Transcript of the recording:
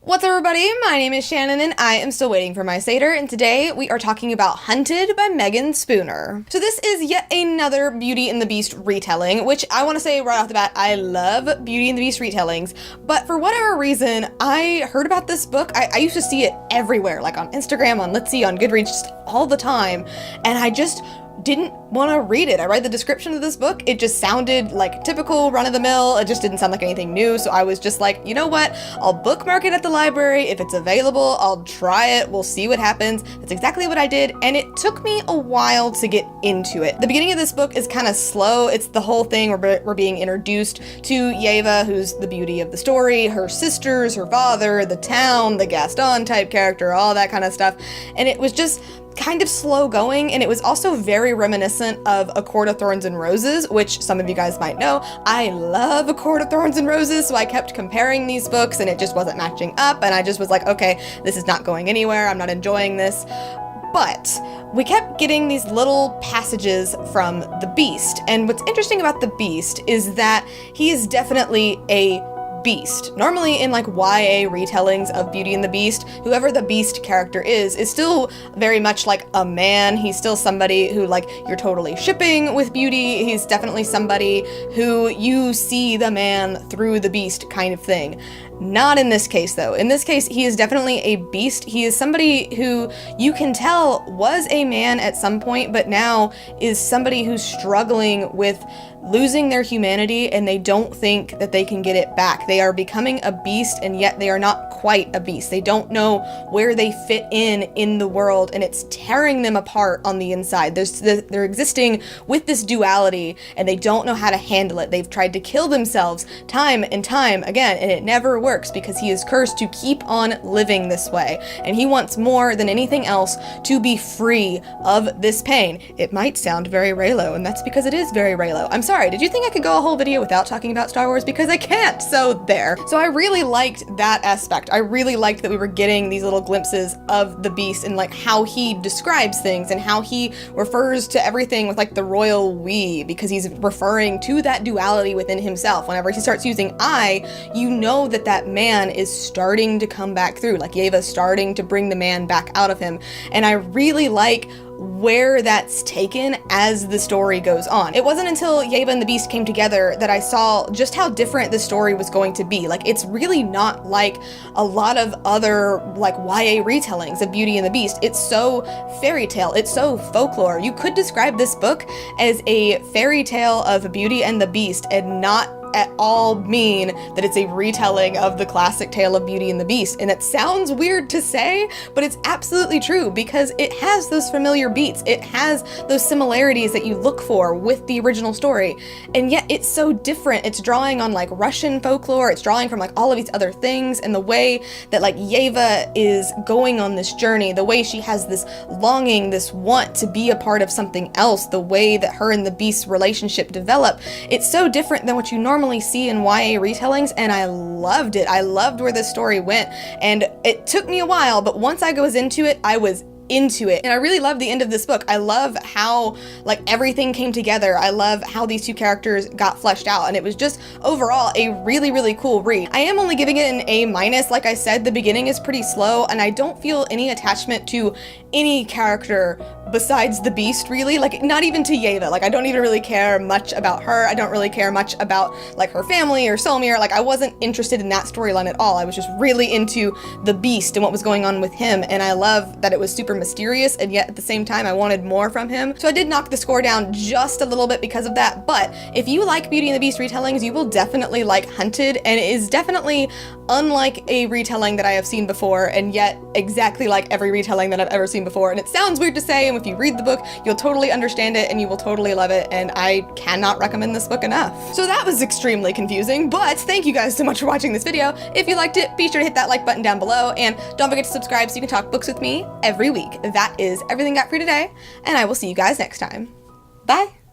What's up, everybody? My name is Shannon and I am still waiting for my Satyr, and today we are talking about Hunted by Meagan Spooner. So this is yet another Beauty and the Beast retelling, which I want to say right off the bat, I love Beauty and the Beast retellings, but for whatever reason, I heard about this book. I used to see it everywhere, like on Instagram, on Litsy, on Goodreads, just all the time, and I just didn't want to read it. I read the description of this book. It just sounded like typical run-of-the-mill. It just didn't sound like anything new. So I was just like, you know what? I'll bookmark it at the library. If it's available, I'll try it. We'll see what happens. That's exactly what I did. And it took me a while to get into it. The beginning of this book is kind of slow. It's the whole thing where we're being introduced to Yeva, who's the beauty of the story, her sisters, her father, the town, the Gaston type character, all that kind of stuff. And it was just kind of slow going, and it was also very reminiscent of A Court of Thorns and Roses, which some of you guys might know. I love A Court of Thorns and Roses, so I kept comparing these books and it just wasn't matching up, and I just was like, okay, this is not going anywhere, I'm not enjoying this. But we kept getting these little passages from the Beast, and what's interesting about the Beast is that he is definitely a beast. Normally in like YA retellings of Beauty and the Beast, whoever the Beast character is still very much like a man. He's still somebody who like you're totally shipping with Beauty. He's definitely somebody who you see the man through the Beast kind of thing. Not in this case though. In this case, he is definitely a beast. He is somebody who you can tell was a man at some point, but now is somebody who's struggling with losing their humanity, and they don't think that they can get it back. They are becoming a beast, and yet they are not quite a beast. They don't know where they fit in the world, and it's tearing them apart on the inside. They're existing with this duality, and they don't know how to handle it. They've tried to kill themselves time and time again, and it never works because he is cursed to keep on living this way. And he wants more than anything else to be free of this pain. It might sound very Raylo, and that's because it is very Raylo. I'm sorry, did you think I could go a whole video without talking about Star Wars? Because I can't, so there. So I really liked that aspect. I really liked that we were getting these little glimpses of the Beast and like how he describes things and how he refers to everything with like the royal we, because he's referring to that duality within himself. Whenever he starts using I, you know that that man is starting to come back through, like Yeva's starting to bring the man back out of him. And I really like where that's taken as the story goes on. It wasn't until Yeva and the Beast came together that I saw just how different the story was going to be. Like, it's really not like a lot of other like YA retellings of Beauty and the Beast. It's so fairy tale, it's so folklore. You could describe this book as a fairy tale of Beauty and the Beast and not at all mean that it's a retelling of the classic tale of Beauty and the Beast. And it sounds weird to say, but it's absolutely true because it has those familiar beats. It has those similarities that you look for with the original story. And yet it's so different. It's drawing on like Russian folklore. It's drawing from like all of these other things, and the way that like Yeva is going on this journey, the way she has this longing, this want to be a part of something else, the way that her and the Beast's relationship develop. It's so different than what you normally see in YA retellings, and I loved it. I loved where this story went, and it took me a while, but once I was into it, I was into it. And I really love the end of this book. I love how like everything came together. I love how these two characters got fleshed out, and it was just overall a really, really cool read. I am only giving it an A-. Like I said, the beginning is pretty slow, and I don't feel any attachment to any character besides the Beast, really. Like, not even to Yeva. Like, I don't even really care much about her. I don't really care much about like her family or Solmir. Like, I wasn't interested in that storyline at all. I was just really into the Beast and what was going on with him, and I love that it was super mysterious, and yet at the same time I wanted more from him. So I did knock the score down just a little bit because of that, but if you like Beauty and the Beast retellings, you will definitely like Hunted, and it is definitely unlike a retelling that I have seen before, and yet exactly like every retelling that I've ever seen before. And it sounds weird to say, and if you read the book, you'll totally understand it and you will totally love it, and I cannot recommend this book enough. So that was extremely confusing, but thank you guys so much for watching this video. If you liked it, be sure to hit that like button down below, and don't forget to subscribe so you can talk books with me every week. That is everything I got for you today, and I will see you guys next time. Bye!